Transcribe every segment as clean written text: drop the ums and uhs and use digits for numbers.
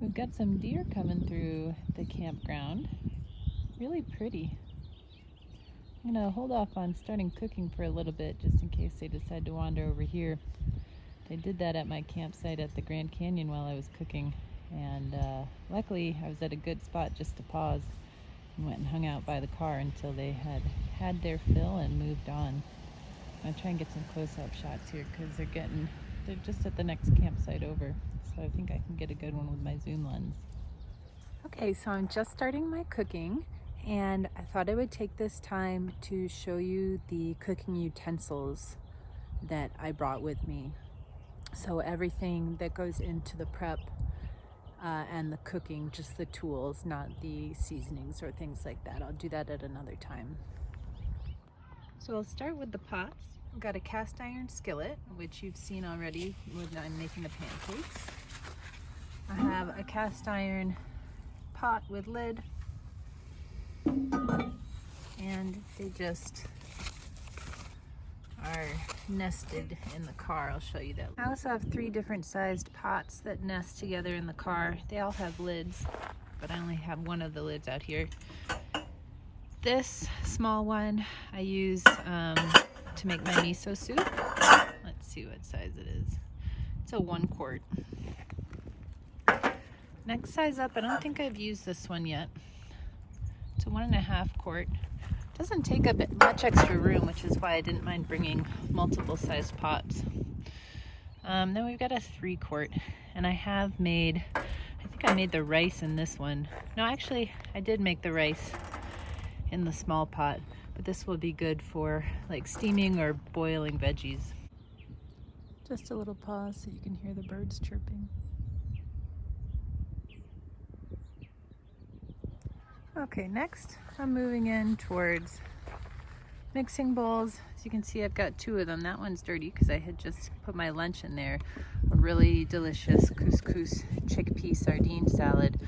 We've got some deer coming through the campground. Really pretty. I'm gonna hold off on starting cooking for a little bit just in case they decide to wander over here. They did that at my campsite at the Grand Canyon while I was cooking, and luckily I was at a good spot just to pause and went and hung out by the car until they had had their fill and moved on. I'm gonna try and get some close-up shots here because they're just at the next campsite over, so I think I can get a good one with my zoom lens. Okay, so I'm just starting my cooking, and I thought I would take this time to show you the cooking utensils that I brought with me. So everything that goes into the prep and the cooking, just the tools, not the seasonings or things like that. I'll do that at another time. So I'll start with the pots. I've got a cast iron skillet, which you've seen already when I'm making the pancakes. I have a cast iron pot with lid, and they just are nested in the car. I'll show you that. I also have 3 different sized pots that nest together in the car. They all have lids, but I only have one of the lids out here. This small one I use to make my miso soup. Let's see what size it is. It's a 1 quart. Next size up, I don't think I've used this one yet. It's a 1.5 quart. Doesn't take up much extra room, which is why I didn't mind bringing multiple sized pots. Then we've got a 3 quart, and I think I made the rice in this one. No, actually, I did make the rice in the small pot, but this will be good for like steaming or boiling veggies. Just a little pause so you can hear the birds chirping. Okay, next I'm moving in towards mixing bowls. As you can see, I've got 2 of them. That one's dirty because I had just put my lunch in there. A really delicious couscous chickpea sardine salad,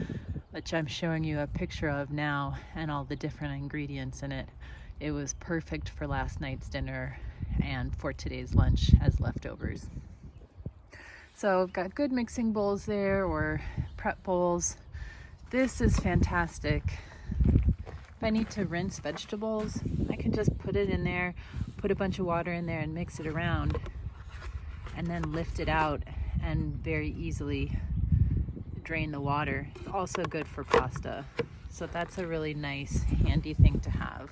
which I'm showing you a picture of now, and all the different ingredients in it. It was perfect for last night's dinner and for today's lunch as leftovers. So I've got good mixing bowls there, or prep bowls. This is fantastic. If I need to rinse vegetables, I can just put it in there, put a bunch of water in there and mix it around, and then lift it out and very easily drain the water. It's also good for pasta. So that's a really nice, handy thing to have.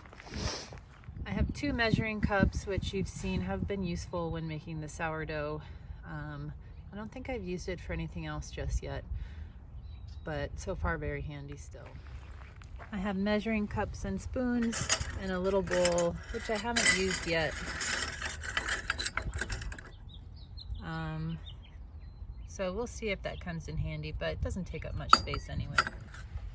I have 2 measuring cups, which you've seen have been useful when making the sourdough. I don't think I've used it for anything else just yet, but so far very handy still. I have measuring cups and spoons and a little bowl, which I haven't used yet. So we'll see if that comes in handy, but it doesn't take up much space anyway.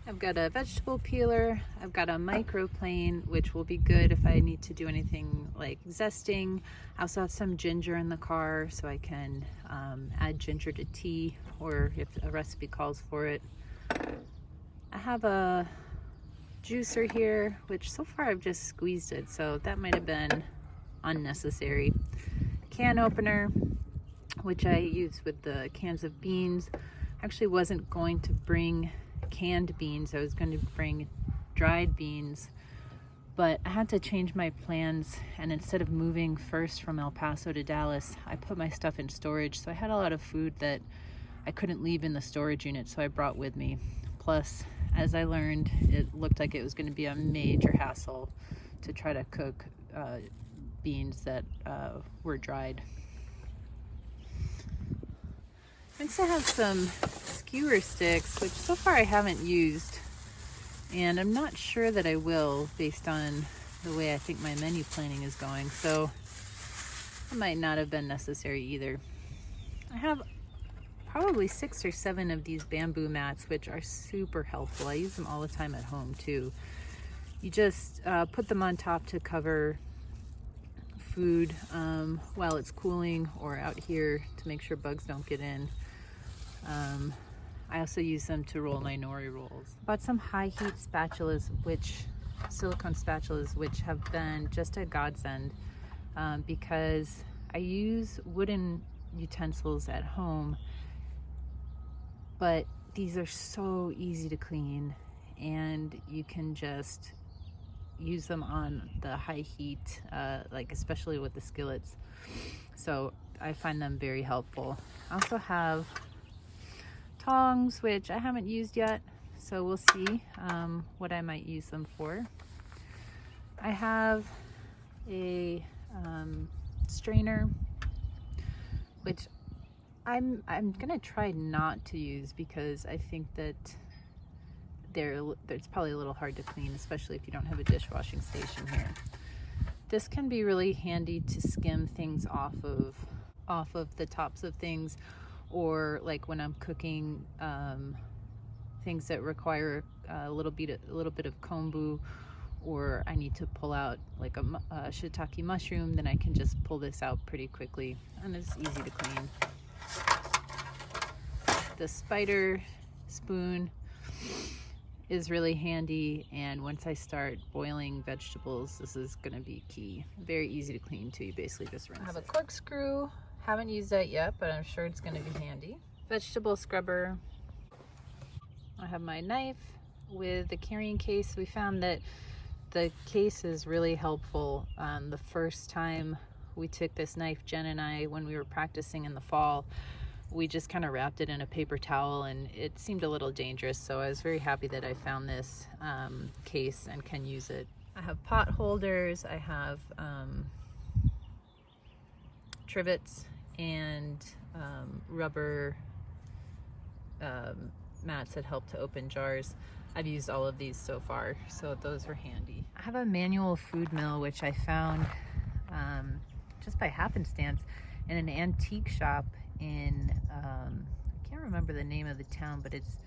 I've got a vegetable peeler. I've got a microplane, which will be good if I need to do anything like zesting. I also have some ginger in the car, so I can add ginger to tea, or if a recipe calls for it. I have a juicer here, which so far I've just squeezed it, so that might have been unnecessary. Can opener, which I use with the cans of beans. Actually wasn't going to bring canned beans. I was going to bring dried beans, but I had to change my plans, and instead of moving first from El Paso to Dallas, I put my stuff in storage. So I had a lot of food that I couldn't leave in the storage unit, so I brought with me. Plus, as I learned, it looked like it was going to be a major hassle to try to cook beans that were dried. Next, I have some skewer sticks, which so far I haven't used, and I'm not sure that I will based on the way I think my menu planning is going, so it might not have been necessary either. I have probably 6 or 7 of these bamboo mats, which are super helpful. I use them all the time at home too. You just put them on top to cover food while it's cooling, or out here to make sure bugs don't get in. I also use them to roll my nori rolls. Bought some high heat spatulas, silicone spatulas, which have been just a godsend because I use wooden utensils at home, but these are so easy to clean, and you can just use them on the high heat, like especially with the skillets. So I find them very helpful. I also have tongs, which I haven't used yet, so we'll see what I might use them for. I have a strainer, which I'm gonna try not to use because I think that it's probably a little hard to clean, especially if you don't have a dishwashing station here. This can be really handy to skim things off of the tops of things, or like when I'm cooking things that require a little bit of kombu, or I need to pull out like a shiitake mushroom, then I can just pull this out pretty quickly, and it's easy to clean. The spider spoon is really handy, and once I start boiling vegetables, this is going to be key. Very easy to clean too. You basically just rinse it. I have a corkscrew. Haven't used that yet, but I'm sure it's going to be handy. Vegetable scrubber. I have my knife with the carrying case. We found that the case is really helpful. The first time we took this knife, Jen and I, when we were practicing in the fall, we just kind of wrapped it in a paper towel, and it seemed a little dangerous, so I was very happy that I found this case and can use it. I have pot holders, I have trivets, and rubber mats that help to open jars. I've used all of these so far, so those are handy. I have a manual food mill, which I found just by happenstance in an antique shop in, I can't remember the name of the town, but it's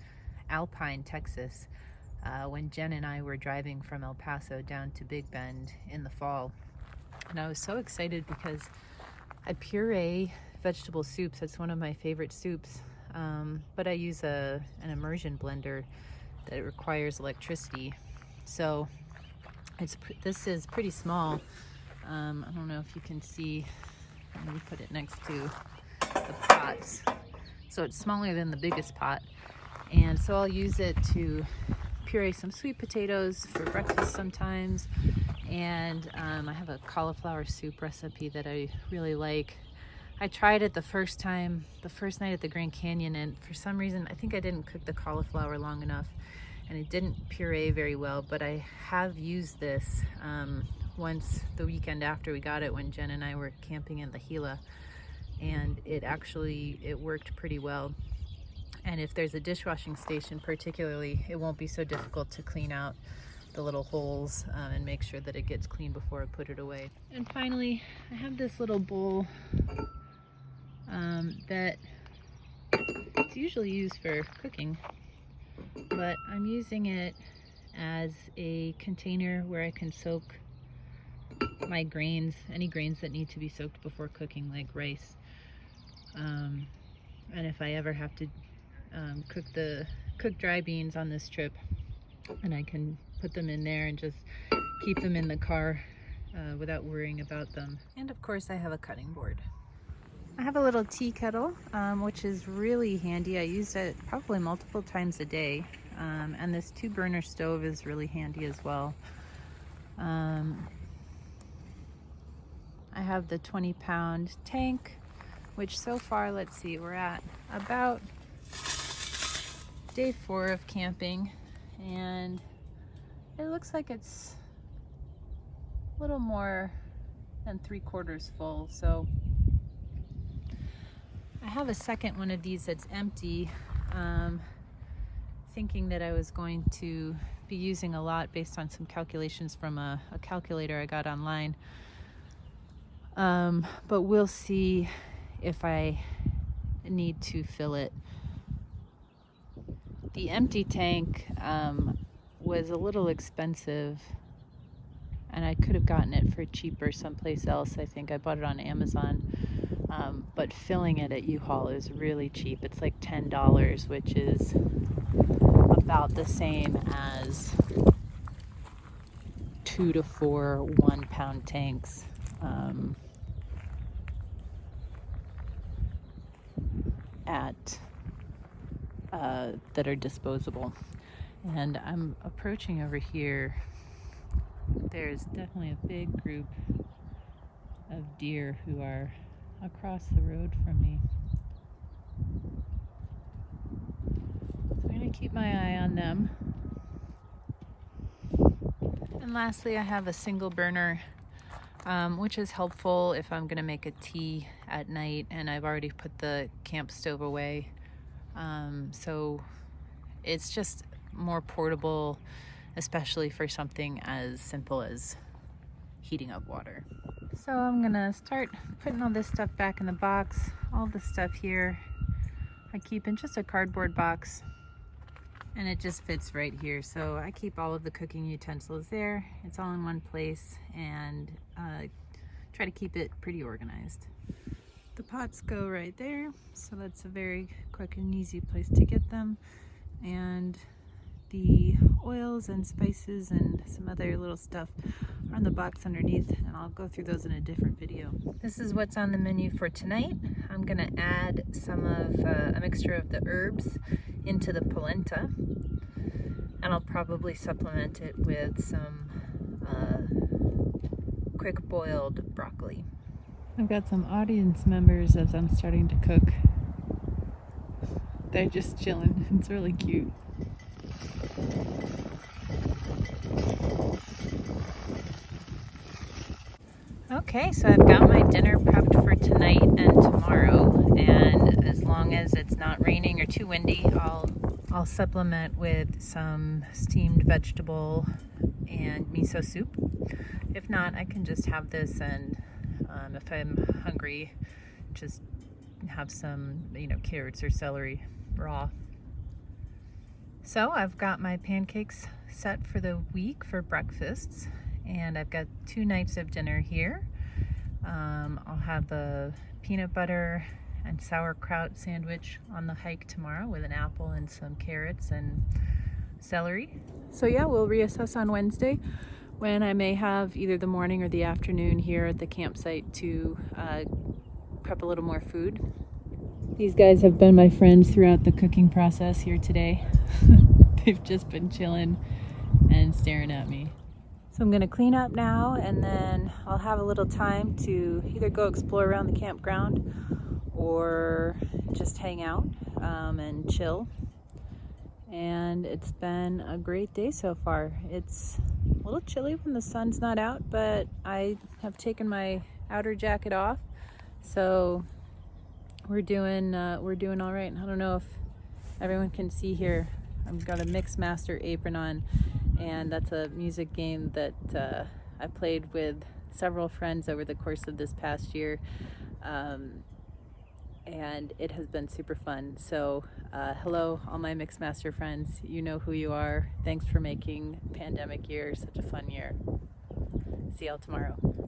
Alpine, Texas, when Jen and I were driving from El Paso down to Big Bend in the fall. And I was so excited because I puree vegetable soups. That's one of my favorite soups, but I use an immersion blender that requires electricity. So this is pretty small. I don't know if you can see, let me put it next to the pots. So it's smaller than the biggest pot, and so I'll use it to puree some sweet potatoes for breakfast sometimes. And I have a cauliflower soup recipe that I really like. I tried it the first night at the Grand Canyon, and for some reason I think I didn't cook the cauliflower long enough and it didn't puree very well, but I have used this once the weekend after we got it, when Jen and I were camping in the Gila, and it worked pretty well. And if there's a dishwashing station particularly, it won't be so difficult to clean out the little holes and make sure that it gets clean before I put it away. And finally, I have this little bowl that it's usually used for cooking, but I'm using it as a container where I can soak my grains, any grains that need to be soaked before cooking, like rice. And if I ever have to cook dry beans on this trip, and I can put them in there and just keep them in the car without worrying about them. And of course I have a cutting board. I have a little tea kettle, which is really handy. I use it probably multiple times a day. And this 2-burner stove is really handy as well. I have the 20-pound tank, which so far, let's see, we're at about day 4 of camping, and it looks like it's a little more than 3/4 full. So I have a second one of these that's empty, thinking that I was going to be using a lot based on some calculations from a calculator I got online. But we'll see if I need to fill it. The empty tank was a little expensive, and I could have gotten it for cheaper someplace else. I think I bought it on Amazon, but filling it at U-Haul is really cheap. It's like $10, which is about the same as 2 to 4 1-pound tanks. At that are disposable. And I'm approaching over here. There's definitely a big group of deer who are across the road from me. So I'm going to keep my eye on them. And lastly, I have a single burner, which is helpful if I'm going to make a tea at night, and I've already put the camp stove away. So it's just more portable, especially for something as simple as heating up water. So I'm gonna start putting all this stuff back in the box. All the stuff here I keep in just a cardboard box, and it just fits right here. So I keep all of the cooking utensils there. It's all in one place, and try to keep it pretty organized. The pots go right there, so that's a very quick and easy place to get them. And the oils and spices and some other little stuff are on the box underneath, and I'll go through those in a different video. This is what's on the menu for tonight. I'm gonna add some of a mixture of the herbs into the polenta, and I'll probably supplement it with some quick boiled broccoli. I've got some audience members as I'm starting to cook. They're just chilling. It's really cute. Okay, so I've got my dinner prepped for tonight and tomorrow, and as long as it's not raining or too windy, I'll supplement with some steamed vegetable and miso soup. If not, I can just have this, and if I'm hungry, just have some, carrots or celery raw. So I've got my pancakes set for the week for breakfasts, and I've got 2 nights of dinner here. I'll have a peanut butter and sauerkraut sandwich on the hike tomorrow with an apple and some carrots and celery. So yeah, we'll reassess on Wednesday when I may have either the morning or the afternoon here at the campsite to prep a little more food. These guys have been my friends throughout the cooking process here today. They've just been chilling and staring at me. So I'm gonna clean up now, and then I'll have a little time to either go explore around the campground or just hang out and chill. And it's been a great day so far. It's a little chilly when the sun's not out, but I have taken my outer jacket off, so we're doing all right. I don't know if everyone can see here. I've got a Mixmaster apron on, and that's a music game that I played with several friends over the course of this past year, and it has been super fun. So hello, all my Mixmaster friends. You know who you are. Thanks for making pandemic year such a fun year. See y'all tomorrow.